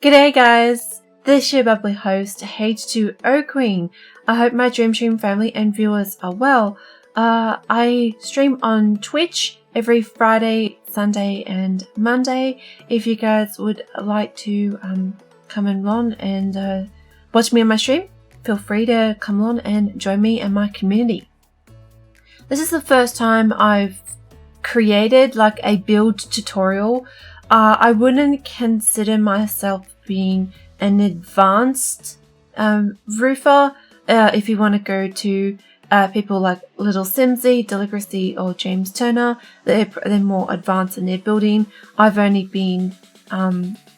G'day guys, this is your bubbly host H2O Queen. I hope my Dream Stream family and viewers are well. I stream on Twitch every Friday, Sunday and Monday. If you guys would like to come along and watch me on my stream, feel free to come along and join me and my community. This is the first time I've created like a build tutorial. I wouldn't consider myself being an advanced roofer. If you want to go to people like Little Simsy, Delicacy or James Turner, they're more advanced in their building. I've only been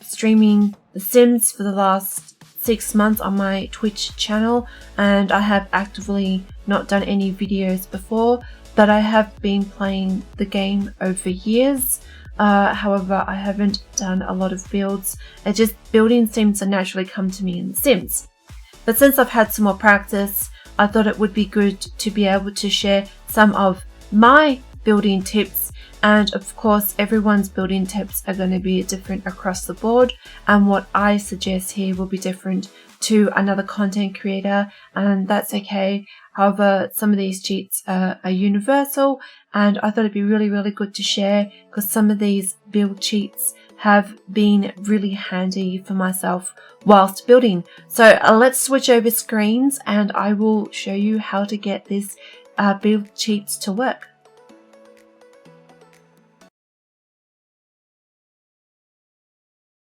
streaming The Sims for the last 6 months on my Twitch channel, and I have actively not done any videos before, but I have been playing the game over years. However, I haven't done a lot of builds. Building seems to naturally come to me in The Sims. But since I've had some more practice, I thought it would be good to be able to share some of my building tips. And of course, everyone's building tips are going to be different across the board. And what I suggest here will be different to another content creator, and that's okay. However, some of these cheats are universal, and I thought it'd be really good to share because some of these build cheats have been really handy for myself whilst building. So let's switch over screens and I will show you how to get this build cheats to work.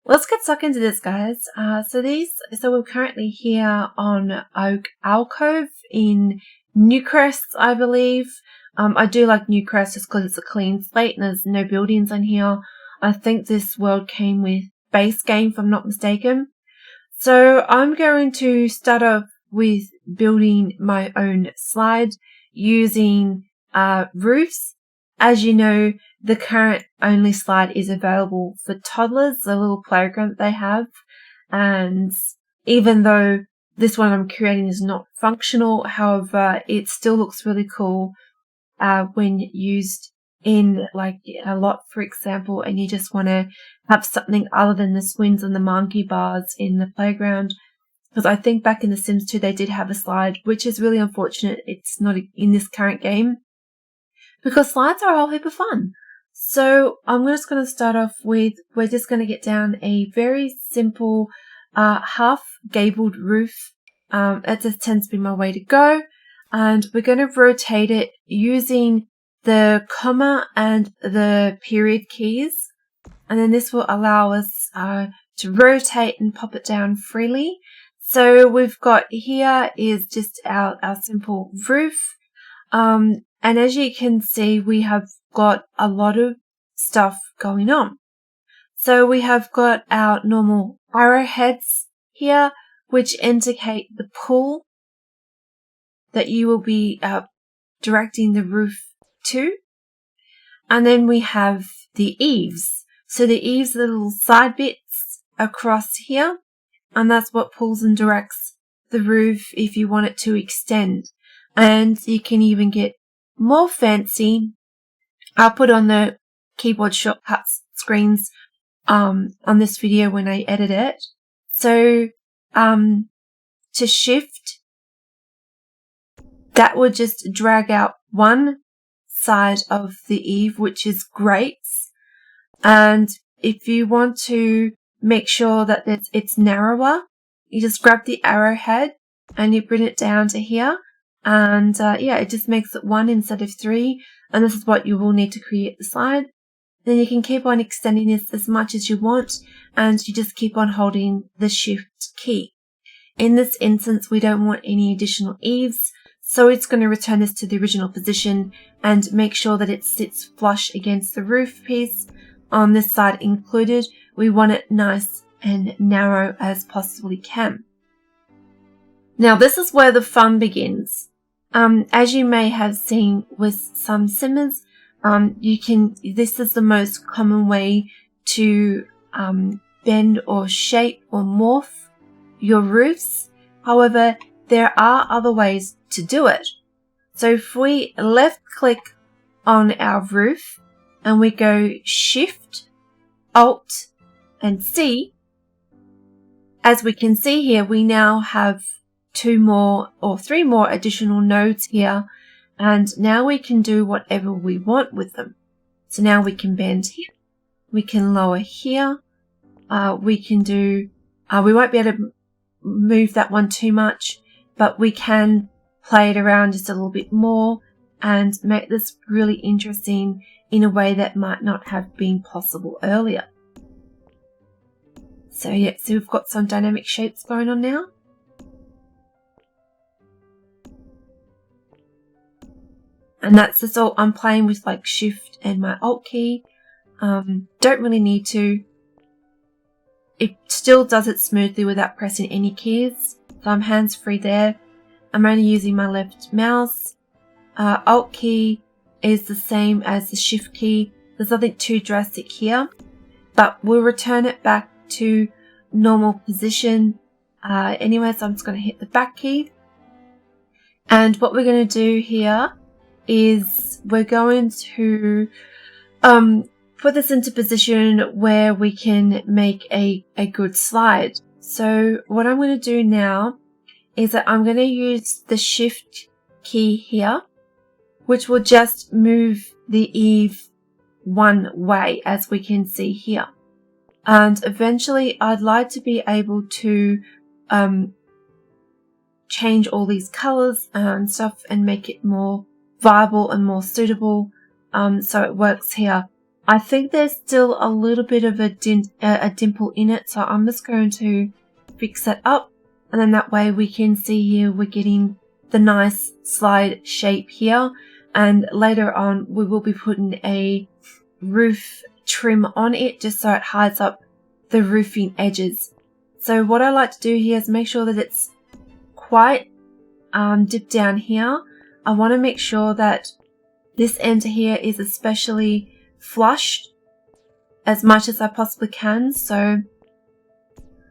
Let's get stuck into this, guys. So we're currently here on Oak Alcove in Newcrest, I believe. I do like Newcrest just because it's a clean slate and there's no buildings in here. I think this world came with base game, if I'm not mistaken. So I'm going to start off with building my own slide using roofs. As you know, the current only slide is available for toddlers, the little playground that they have. And even though this one I'm creating is not functional, however, it still looks really cool when used in like a lot, for example, and you just want to have something other than the swings and the monkey bars in the playground. Because I think back in The Sims 2 they did have a slide, which is really unfortunate it's not in this current game, because slides are a whole heap of fun. So I'm just going to start off with, we're just going to get down a very simple half gabled roof. It just tends to be my way to go. And we're going to rotate it using the comma and the period keys. And then this will allow us to rotate and pop it down freely. So we've got here is just our simple roof. And as you can see, we have got a lot of stuff going on. So we have got our normal arrowheads here, which indicate the pull that you will be directing the roof to. And then we have the eaves. So the eaves are the little side bits across here, and that's what pulls and directs the roof if you want it to extend. And you can even get more fancy. I'll put on the keyboard shortcuts screens on this video when I edit it. So to shift, that would just drag out one side of the eave, which is great. And if you want to make sure that it's narrower, you just grab the arrowhead and you bring it down to here. And yeah, it just makes it 1 instead of 3. And this is what you will need to create the slide. Then you can keep on extending this as much as you want, and you just keep on holding the shift key. In this instance, we don't want any additional eaves, so it's going to return this to the original position and make sure that it sits flush against the roof piece. On this side included, we want it nice and narrow as possibly can. Now this is where the fun begins. As you may have seen with some simmers, this is the most common way to bend or shape or morph your roofs. However, there are other ways to do it. So if we left click on our roof and we go Shift, Alt and C, as we can see here, we now have 2 more or 3 more additional nodes here, and now we can do whatever we want with them. So now we can bend here, we can lower here, we can do, we won't be able to move that one too much, but we can play it around just a little bit more and make this really interesting in a way that might not have been possible earlier. So yeah, so we've got some dynamic shapes going on now. And that's just all. I'm playing with like Shift and my Alt key. Don't really need to. It still does it smoothly without pressing any keys. So I'm hands free there. I'm only using my left mouse. Alt key is the same as the Shift key. There's nothing too drastic here, but we'll return it back to normal position. Anyway, so I'm just going to hit the back key. And what we're going to do here is we're going to put this into position where we can make a good slide. So what I'm going to do now is that I'm going to use the Shift key here, which will just move the Eve one way, as we can see here. And eventually I'd like to be able to change all these colors and stuff and make it more viable and more suitable, so it works here. I think there's still a little bit of a dimple in it, so I'm just going to fix that up, and then that way we can see here we're getting the nice slide shape here. And later on we will be putting a roof trim on it just so it hides up the roofing edges. So what I like to do here is make sure that it's quite dipped down here. I want to make sure that this end here is especially flushed as much as I possibly can. So,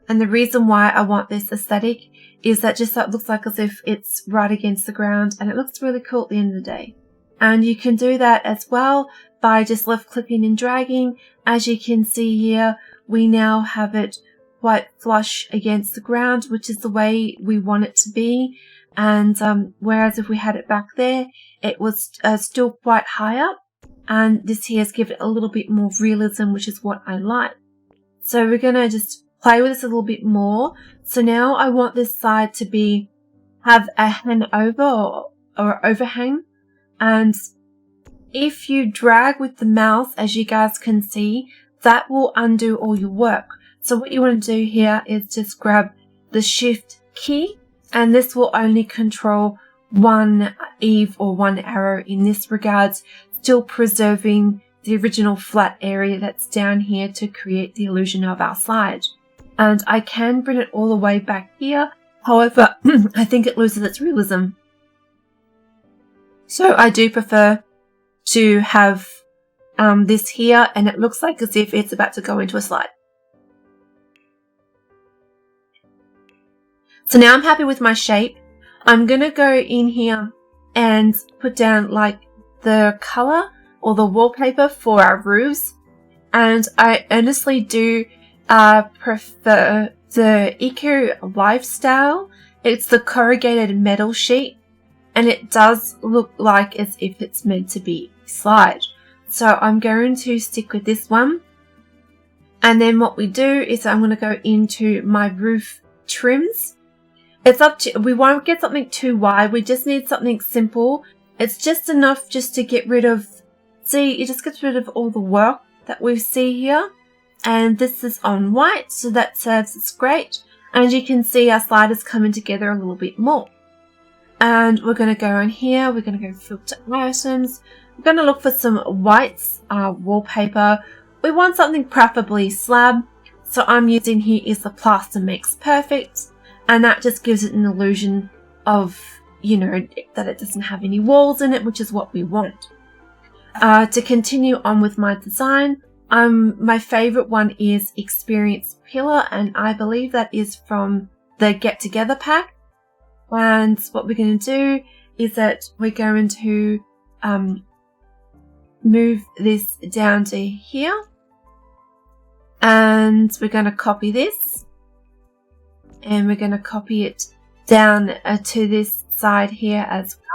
and the reason why I want this aesthetic is that just so it looks like as if it's right against the ground, and it looks really cool at the end of the day. And you can do that as well by just left clicking and dragging. As you can see here, we now have it quite flush against the ground, which is the way we want it to be. And whereas if we had it back there, it was still quite high up. And this here has given it a little bit more realism, which is what I like. So we're going to just play with this a little bit more. So now I want this side to have a hangover or overhang. And if you drag with the mouse, as you guys can see, that will undo all your work. So what you want to do here is just grab the Shift key, and this will only control one Eve or one arrow in this regards, still preserving the original flat area that's down here to create the illusion of our slide. And I can bring it all the way back here. However, I think it loses its realism. So I do prefer to have this here, and it looks like as if it's about to go into a slide. So now I'm happy with my shape. I'm going to go in here and put down like the color or the wallpaper for our roofs. And I honestly do prefer the Eco Lifestyle. It's the corrugated metal sheet, and it does look like as if it's meant to be slide. So I'm going to stick with this one. And then what we do is I'm going to go into my roof trims. It's up to, we won't get something too wide. We just need something simple. It's just enough just to get rid of, see, it just gets rid of all the work that we see here. And this is on white, so that serves us great. And you can see our sliders coming together a little bit more. And we're going to go in here. We're going to go filter items. We're going to look for some whites wallpaper. We want something preferably slab. So I'm using here is the Plaster Makes Perfect. And that just gives it an illusion of, you know, that it doesn't have any walls in it, which is what we want. To continue on with my design, my favorite one is Experience Pillar, and I believe that is from the Get Together pack. And what we're going to do is that we're going to move this down to here, and we're going to copy this. and we're going to copy it down to this side here as well.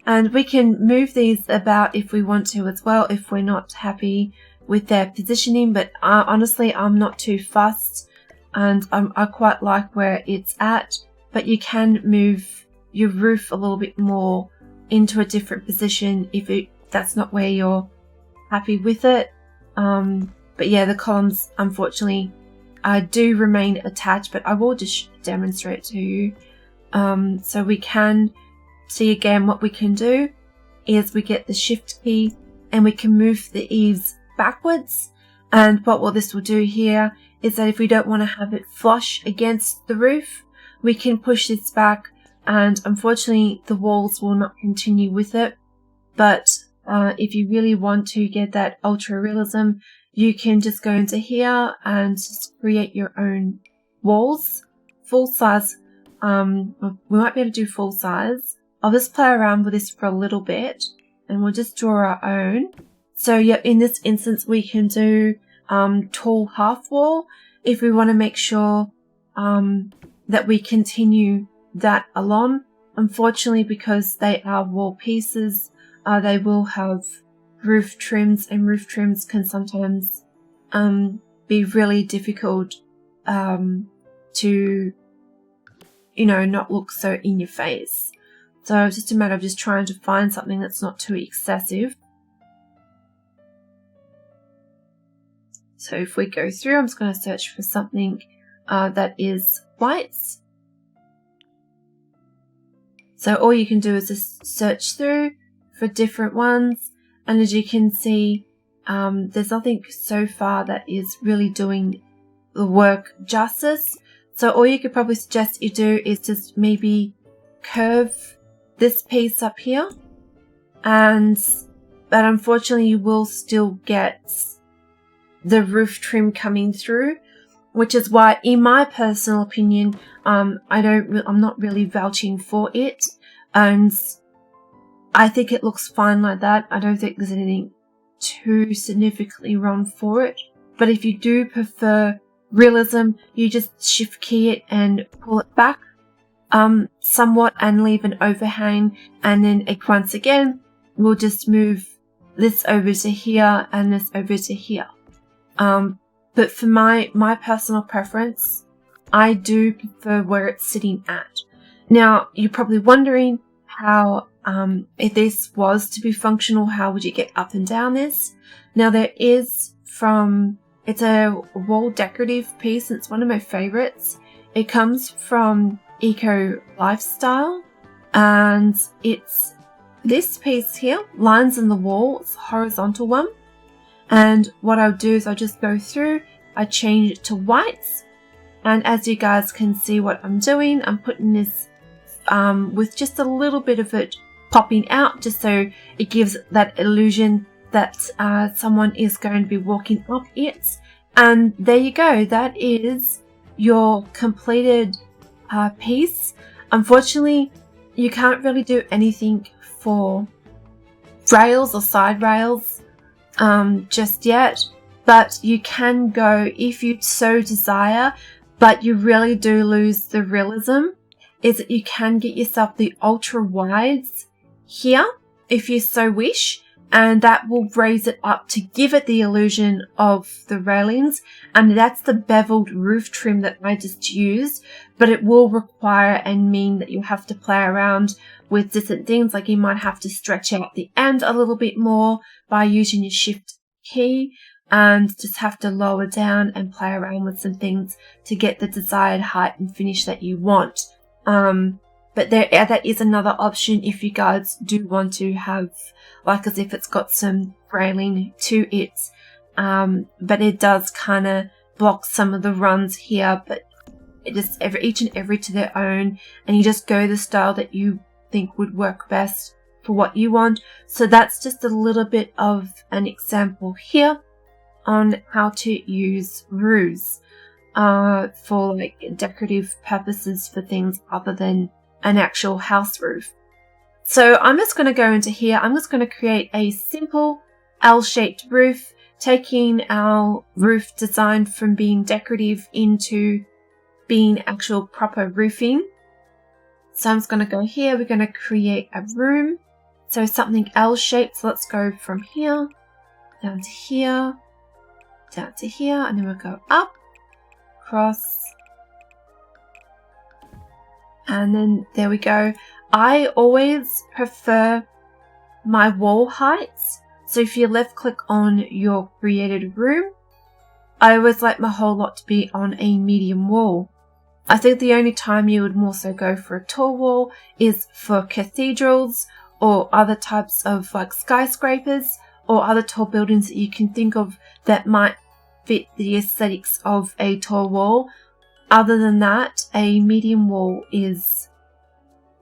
And we can move these about if we want to as well, if we're not happy with their positioning. But honestly, I'm not too fussed, and I quite like where it's at. But you can move your roof a little bit more into a different position if that's not where you're happy with it. But yeah, the columns unfortunately do remain attached, but I will just demonstrate to you. So we can see again what we can do is we get the shift key and we can move the eaves backwards. And what this will do here is that if we don't want to have it flush against the roof, we can push this back, and unfortunately the walls will not continue with it. But if you really want to get that ultra realism, you can just go into here and just create your own walls. Full size, we might be able to do full size. I'll just play around with this for a little bit and we'll just draw our own. So yeah, in this instance we can do tall half wall if we want to make sure that we continue that along. Unfortunately, because they are wall pieces, they will have roof trims, and roof trims can sometimes be really difficult to, not look so in your face. So it's just a matter of just trying to find something that's not too excessive. So if we go through, I'm just going to search for something that is whites. So all you can do is just search through for different ones. And as you can see, there's nothing so far that is really doing the work justice. So all you could probably suggest you do is just maybe curve this piece up here. But unfortunately you will still get the roof trim coming through, which is why, in my personal opinion, I'm not really vouching for it, and I think it looks fine like that. I don't think there's anything too significantly wrong for it. But if you do prefer realism, you just shift key it and pull it back somewhat and leave an overhang, and then once again we'll just move this over to here and this over to here. But for my personal preference, I do prefer where it's sitting at. Now, you're probably wondering how, if this was to be functional, how would you get up and down this? Now, there is it's a wall decorative piece, and it's one of my favorites. It comes from Eco Lifestyle, and it's this piece here, lines in the wall. It's a horizontal one. And what I'll do is I'll just go through, I change it to whites, and as you guys can see what I'm doing, I'm putting this with just a little bit of it popping out, just so it gives that illusion that someone is going to be walking up it. And there you go, that is your completed piece. Unfortunately, you can't really do anything for rails or side rails just yet, but you can go if you so desire, but you really do lose the realism, is that you can get yourself the ultra wides here if you so wish, and that will raise it up to give it the illusion of the railings. And that's the beveled roof trim that I just used, but it will require and mean that you have to play around with different things, like you might have to stretch out the end a little bit more by using your shift key, and just have to lower down and play around with some things to get the desired height and finish that you want. But that is another option if you guys do want to have, like, as if it's got some railing to it, but it does kind of block some of the runs here. But it just each and every to their own, and you just go the style that you think would work best for what you want. So that's just a little bit of an example here on how to use roofs for like decorative purposes for things other than an actual house roof. So I'm just going to go into here. I'm just going to create a simple L-shaped roof, taking our roof design from being decorative into being actual proper roofing. So I'm just going to go here. We're going to create a room. So something L shaped. So let's go from here down to here, down to here, and then we'll go up, across, and then there we go. I always prefer my wall heights. So if you left click on your created room, I always like my whole lot to be on a medium wall. I think the only time you would more so go for a tall wall is for cathedrals or other types of like skyscrapers or other tall buildings that you can think of that might fit the aesthetics of a tall wall. Other than that, a medium wall is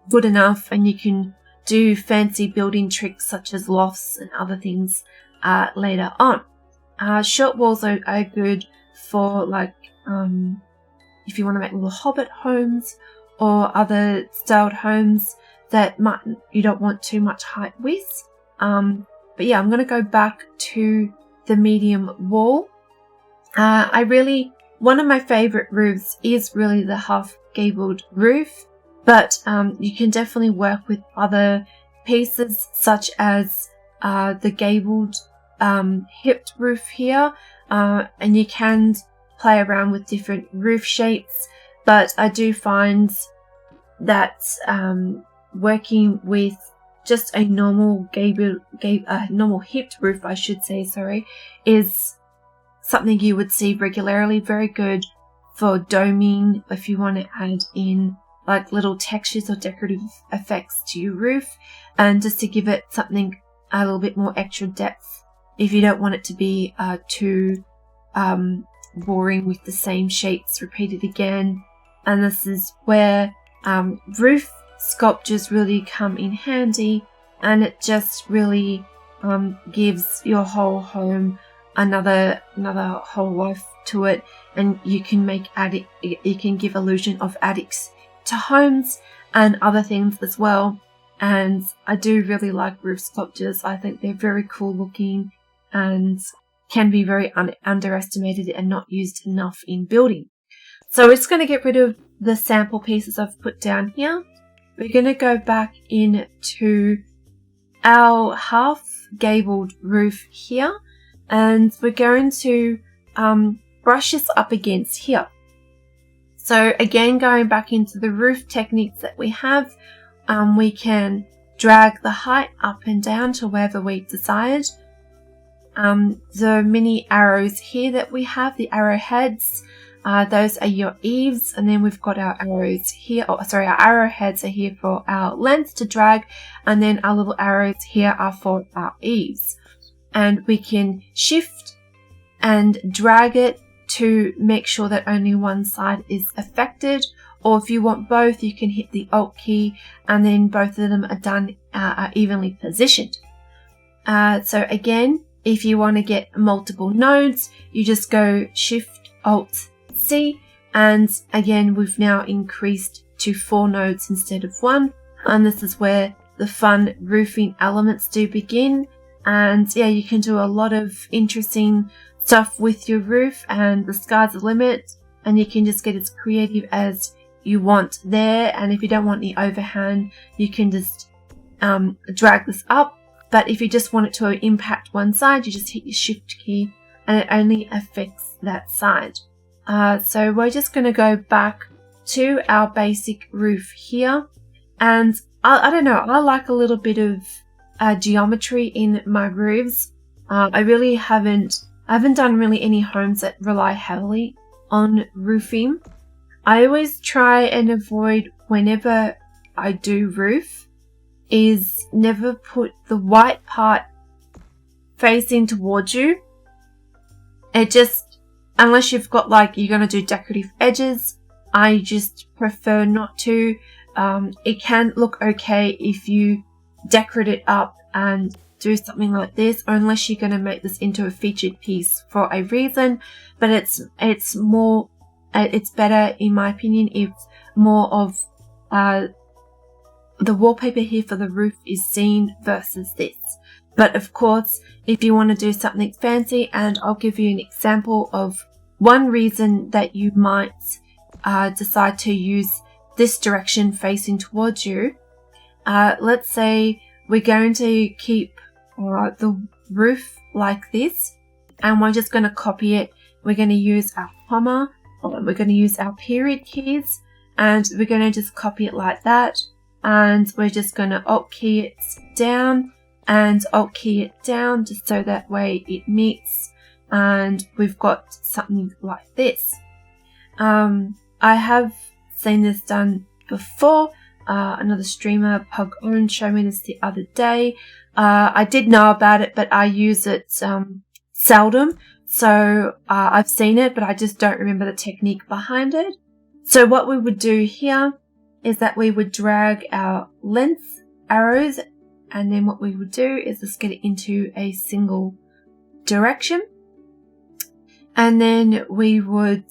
good enough, and you can do fancy building tricks such as lofts and other things later on. Short walls are good for like if you want to make little hobbit homes or other styled homes that you don't want too much height with. But yeah, I'm going to go back to the medium wall. One of my favorite roofs is really the half gabled roof, but you can definitely work with other pieces such as the gabled hipped roof here, and you can play around with different roof shapes, but I do find that working with just a normal normal hipped roof, I should say, is something you would see regularly. Very good for doming if you want to add in like little textures or decorative effects to your roof, and just to give it something a little bit more extra depth if you don't want it to be too boring with the same shapes repeated again. And this is where roof sculptures really come in handy, and it just really gives your whole home another whole life to it, and you can give illusion of attics to homes and other things as well. And I do really like roof sculptures. I think they're very cool looking and can be very underestimated and not used enough in building. So we're just going to get rid of the sample pieces I've put down here. We're going to go back into our half gabled roof here, and we're going to brush this up against here. So again, going back into the roof techniques that we have, we can drag the height up and down to wherever we desired. The mini arrows here that we have, the arrowheads, those are your eaves, and then we've got our arrows here, our arrowheads are here for our length to drag, and then our little arrows here are for our eaves. And we can shift and drag it to make sure that only one side is affected, or if you want both, you can hit the Alt key and then both of them are evenly positioned. So again, if you want to get multiple nodes, you just go Shift Alt C, and again we've now increased to 4 nodes instead of 1, and this is where the fun roofing elements do begin. And yeah, you can do a lot of interesting stuff with your roof, and the sky's the limit, and you can just get as creative as you want there. And if you don't want the overhang, you can just drag this up, but if you just want it to impact one side, you just hit your Shift key and it only affects that side. So we're just going to go back to our basic roof here, and I don't know, I like a little bit of geometry in my roofs. I haven't done really any homes that rely heavily on roofing. I always try and avoid, whenever I do roof, is never put the white part facing towards you. It just, unless you've got you're going to do decorative edges, I just prefer not to. It can look okay if you decorate it up and do something like this, or unless you're going to make this into a featured piece for a reason. But it's better, in my opinion, if more of the wallpaper here for the roof is seen versus this. But of course, if you want to do something fancy, and I'll give you an example of one reason that you might decide to use this direction facing towards you, let's say we're going to keep the roof like this, and we're just going to copy it. We're going to use our comma, or we're going to use our period keys, and we're going to just copy it like that. And we're just going to Alt key it down and Alt key it down, just so that way it meets, and we've got something like this. I have seen this done before. Another streamer, Pug Orange, showed me this the other day. I did know about it, but I use it seldom. So I've seen it, but I just don't remember the technique behind it. So what we would do here is that we would drag our length arrows, and then what we would do is just get it into a single direction. And then we would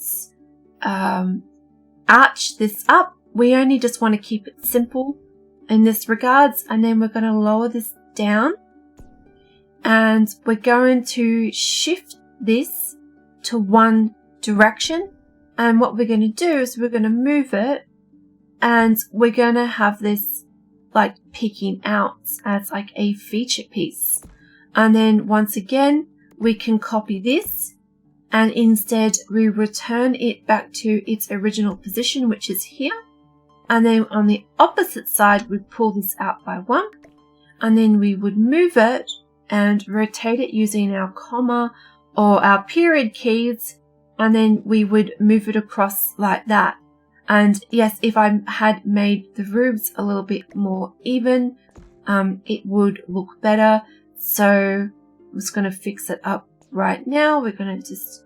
arch this up. We only just want to keep it simple in this regards, and then we're going to lower this down, and we're going to shift this to one direction. And what we're going to do is we're going to move it, and we're going to have this like peeking out as like a feature piece. And then once again, we can copy this, and instead we return it back to its original position, which is here. And then on the opposite side, we pull this out by one, and then we would move it and rotate it using our comma or our period keys, and then we would move it across like that. And yes, if I had made the roofs a little bit more even, it would look better. So I'm just going to fix it up right now. We're going to just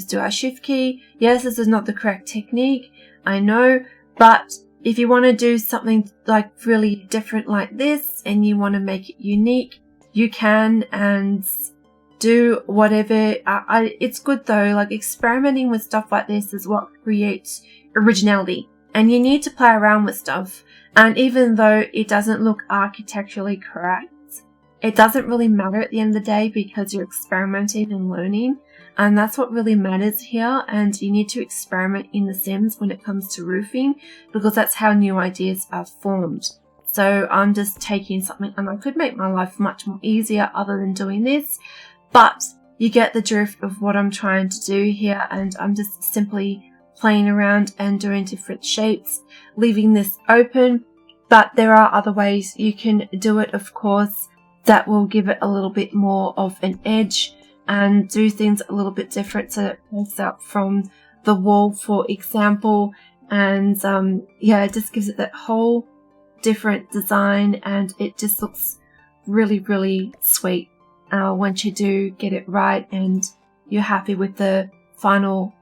do our shift key. Yes, this is not the correct technique, I know, but if you want to do something like really different like this and you want to make it unique, you can, and do whatever. It's good though, like experimenting with stuff like this is what creates originality, and you need to play around with stuff. And even though it doesn't look architecturally correct, it doesn't really matter at the end of the day, because you're experimenting and learning. And that's what really matters here. And you need to experiment in The Sims when it comes to roofing, because that's how new ideas are formed. So I'm just taking something, and I could make my life much more easier other than doing this, but you get the drift of what I'm trying to do here. And I'm just simply playing around and doing different shapes, leaving this open. But there are other ways you can do it, of course, that will give it a little bit more of an edge and do things a little bit different, so it pulls out from the wall, for example. And yeah, it just gives it that whole different design, and it just looks really, really sweet once you do get it right and you're happy with the final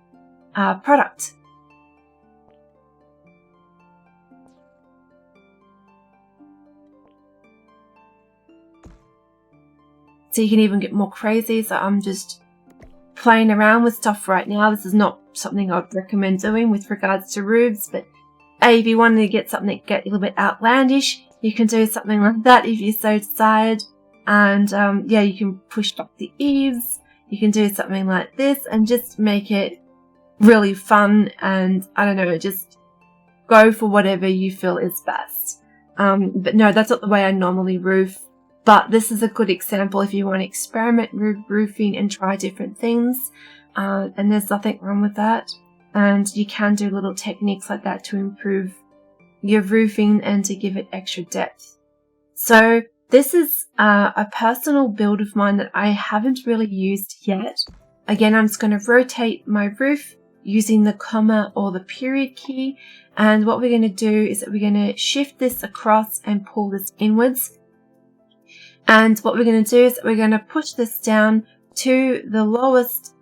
product. So you can even get more crazy. So I'm just playing around with stuff right now. This is not something I'd recommend doing with regards to roofs, but if you wanted to get something that get a little bit outlandish, you can do something like that if you so decide. And yeah, you can push up the eaves. You can do something like this and just make it really fun. And I don't know, just go for whatever you feel is best. But no, that's not the way I normally roof. But this is a good example if you want to experiment with roofing and try different things. And there's nothing wrong with that. And you can do little techniques like that to improve your roofing and to give it extra depth. So this is a personal build of mine that I haven't really used yet. Again, I'm just going to rotate my roof using the comma or the period key. And what we're going to do is that we're going to shift this across and pull this inwards. And what we're going to do is we're going to push this down to the lowest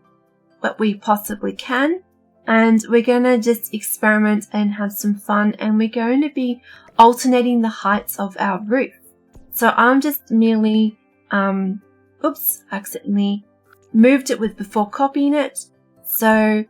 that we possibly can. And we're going to just experiment and have some fun. And we're going to be alternating the heights of our roof. So I'm just merely, accidentally moved it with before copying it. So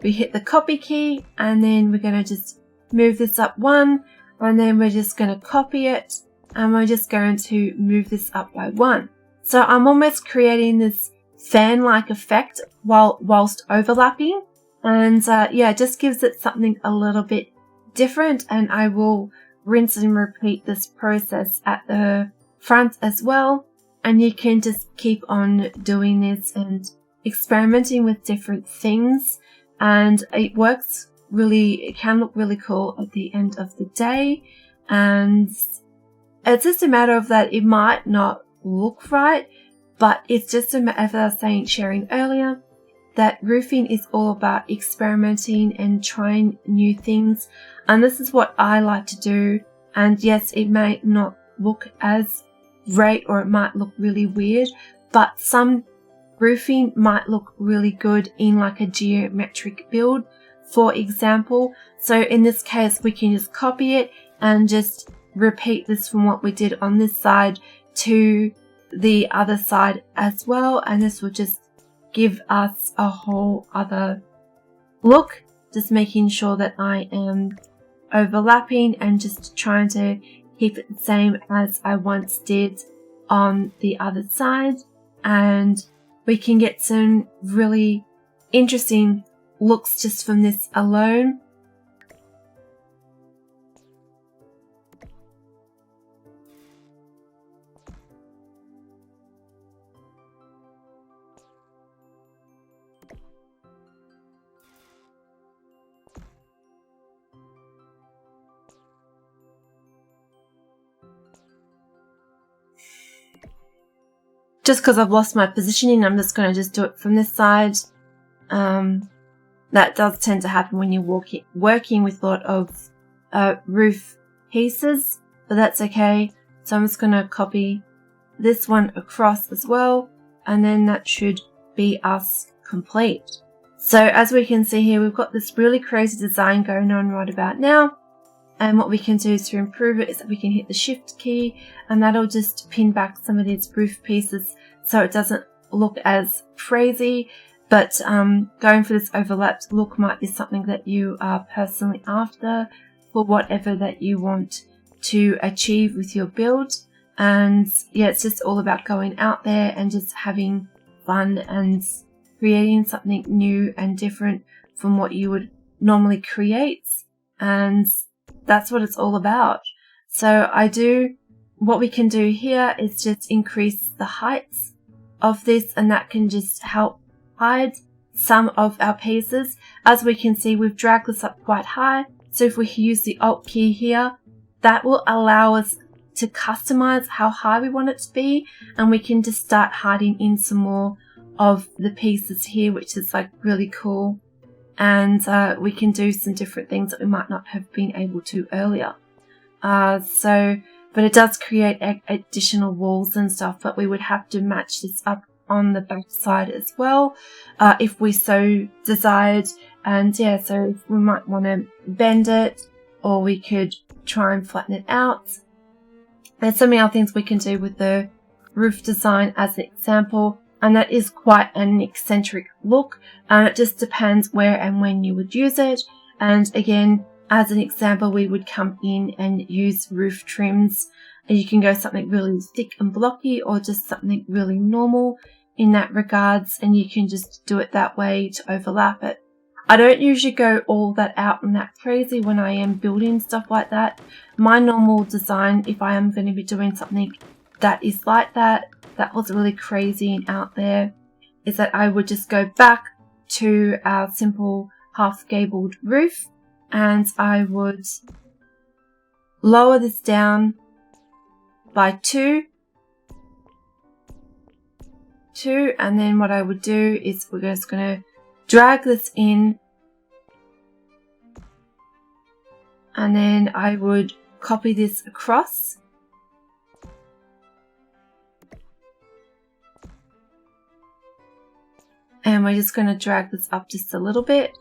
we hit the copy key, and then we're going to just move this up one, and then we're just going to copy it. And we're just going to move this up by one. So I'm almost creating this fan-like effect whilst overlapping. And yeah, it just gives it something a little bit different. And I will rinse and repeat this process at the front as well. And you can just keep on doing this and experimenting with different things. And it works really, it can look really cool at the end of the day. And it's just a matter of that it might not look right, but it's just a matter, as I was saying, sharing earlier, that roofing is all about experimenting and trying new things. And this is what I like to do. And yes, it may not look as great, or it might look really weird, but some roofing might look really good in like a geometric build, for example. So in this case, we can just copy it and just repeat this from what we did on this side to the other side as well. And this will just give us a whole other look, just making sure that I am overlapping and just trying to keep it the same as I once did on the other side. And we can get some really interesting looks just from this alone. Just because I've lost my positioning, I'm just going to just do it from this side. That does tend to happen when you're working with a lot of roof pieces, but that's okay. So I'm just going to copy this one across as well, and then that should be us complete. So as we can see here, we've got this really crazy design going on right about now. And what we can do to improve it is that we can hit the shift key, and that'll just pin back some of these roof pieces so it doesn't look as crazy. But going for this overlapped look might be something that you are personally after for whatever that you want to achieve with your build. And yeah, it's just all about going out there and just having fun and creating something new and different from what you would normally create. And that's what it's all about. So what we can do here is just increase the heights of this, and that can just help hide some of our pieces. As we can see, we've dragged this up quite high. So if we use the Alt key here, that will allow us to customize how high we want it to be. And we can just start hiding in some more of the pieces here, which is like really cool. And we can do some different things that we might not have been able to earlier. But it does create additional walls and stuff, but we would have to match this up on the back side as well, if we so desired. And yeah, so we might want to bend it, or we could try and flatten it out. There's so many other things we can do with the roof design as an example. And that is quite an eccentric look, and it just depends where and when you would use it. And again, as an example, we would come in and use roof trims, and you can go something really thick and blocky, or just something really normal in that regards, and you can just do it that way to overlap it. I don't usually go all that out and that crazy when I am building stuff like that. My normal design, if I am going to be doing something that is like that was really crazy and out there, is that I would just go back to our simple half gabled roof, and I would lower this down by two, and then what I would do is we're just going to drag this in, and then I would copy this across. And we're just going to drag this up just a little bit,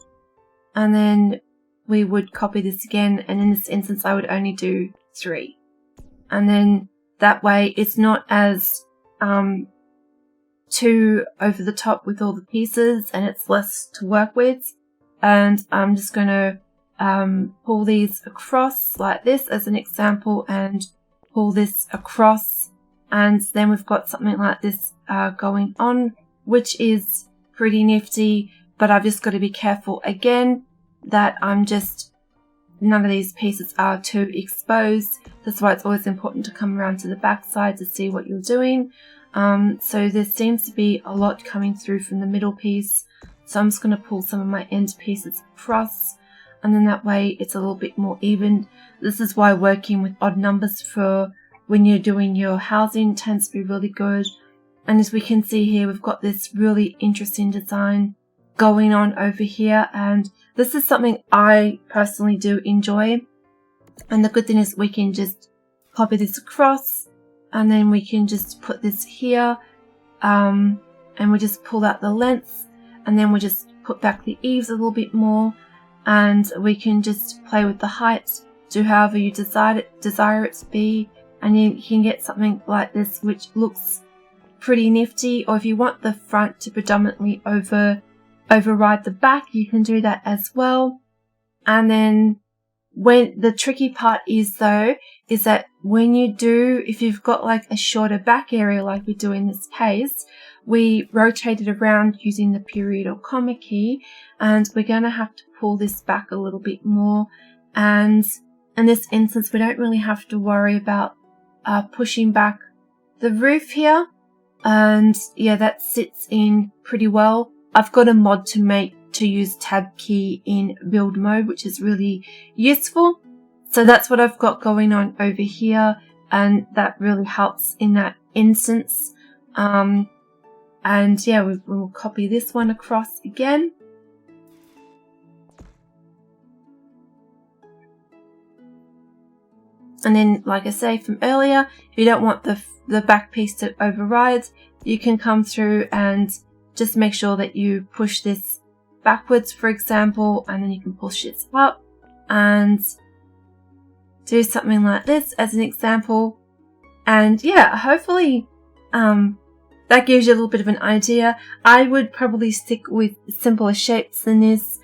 and then we would copy this again, and in this instance I would only do 3. And then that way it's not as too over the top with all the pieces, and it's less to work with. And I'm just going to pull these across like this as an example, and pull this across, and then we've got something like this going on which is pretty nifty, but I've just got to be careful again that none of these pieces are too exposed. That's why it's always important to come around to the back side to see what you're doing. So there seems to be a lot coming through from the middle piece. So I'm just going to pull some of my end pieces across, and then that way it's a little bit more even. This is why working with odd numbers for when you're doing your housing tends to be really good. And as we can see here, we've got this really interesting design going on over here, and this is something I personally do enjoy. And the good thing is we can just copy this across, and then we can just put this here, and we just pull out the length, and then we just put back the eaves a little bit more, and we can just play with the height, do however you desire it to be, and you can get something like this which looks pretty nifty. Or if you want the front to predominantly override the back, you can do that as well. And then when the tricky part is though, is that when you do, if you've got like a shorter back area like we do in this case, we rotate it around using the period or comma key, and we're going to have to pull this back a little bit more. And in this instance, we don't really have to worry about pushing back the roof here. And yeah, that sits in pretty well. I've got a mod to use tab key in build mode, which is really useful. So that's what I've got going on over here, and that really helps in that instance. And yeah, we'll copy this one across again. And then, like I say from earlier, if you don't want the back piece to override, you can come through and just make sure that you push this backwards, for example, and then you can push it up and do something like this as an example. And yeah, hopefully that gives you a little bit of an idea. I would probably stick with simpler shapes than this,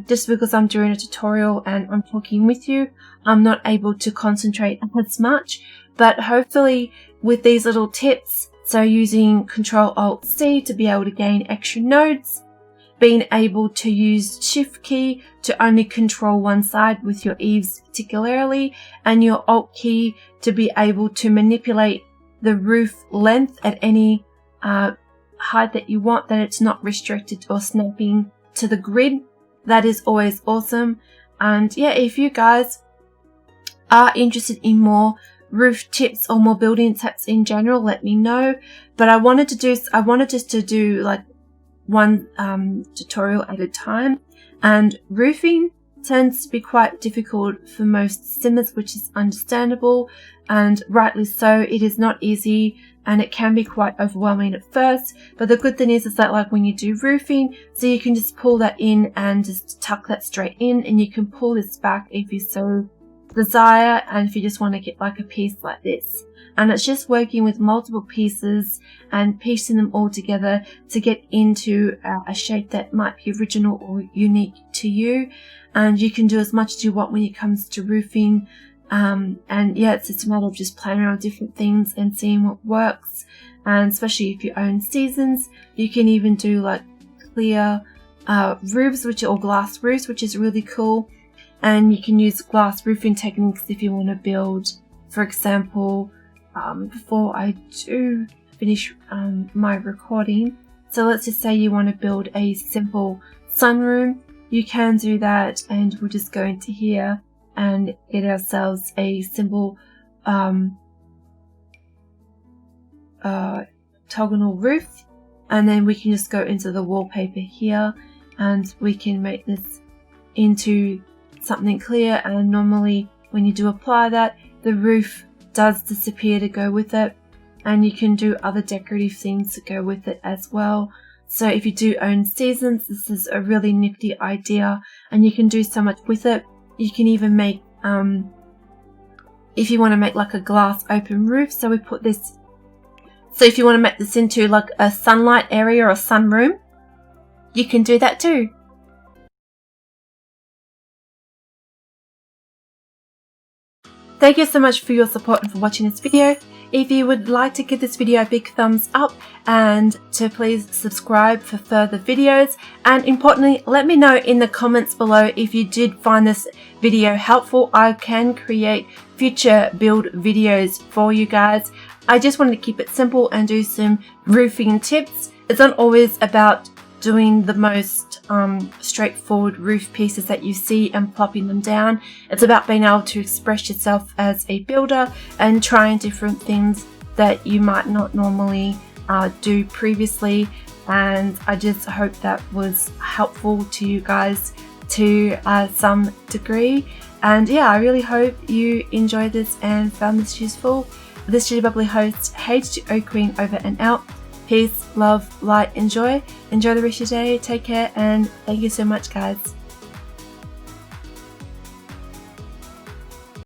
just because I'm doing a tutorial and I'm talking with you. I'm not able to concentrate as much, but hopefully with these little tips, so using Ctrl-Alt-C to be able to gain extra nodes, being able to use Shift key to only control one side with your eaves particularly, and your Alt key to be able to manipulate the roof length at any height that you want, that it's not restricted or snapping to the grid. That is always awesome. And yeah, if you guys are interested in more roof tips or more building tips in general, let me know. But I wanted just to do like one tutorial at a time, and roofing tends to be quite difficult for most simmers, which is understandable, and rightly so. It is not easy, and it can be quite overwhelming at first, but the good thing is that like when you do roofing, so you can just pull that in and just tuck that straight in, and you can pull this back if you so desire, and if you just want to get like a piece like this. And it's just working with multiple pieces and piecing them all together to get into a shape that might be original or unique to you. And you can do as much as you want when it comes to roofing. And yeah, it's just a matter of just playing around with different things and seeing what works. And especially if you own seasons, you can even do like clear roofs, or glass roofs, which is really cool. And you can use glass roofing techniques if you want to build, for example, before I do finish my recording. So let's just say you want to build a simple sunroom. You can do that, and we'll just go into here and get ourselves a simple octagonal roof. And then we can just go into the wallpaper here, and we can make this into something clear. And normally when you do apply that, the roof does disappear to go with it, and you can do other decorative things to go with it as well. So if you do own seasons, this is a really nifty idea, and you can do so much with it. You can even make if you want to make like a glass open roof, so we put this, so if you want to make this into like a sunlight area or a sunroom, you can do that too. Thank you so much for your support and for watching this video. if you would like to give this video a big thumbs up and to please subscribe for further videos, and importantly, let me know in the comments below if you did find this video helpful. I can create future build videos for you guys. I just wanted to keep it simple and do some roofing tips. It's not always about doing the most straightforward roof pieces that you see and plopping them down. It's about being able to express yourself as a builder and trying different things that you might not normally do previously. And I just hope that was helpful to you guys to some degree. And yeah, I really hope you enjoyed this and found this useful. This is your bubbly host, H2O Queen, over and out. Peace, love, light, enjoy. Enjoy the rest of your day. Take care, and thank you so much, guys.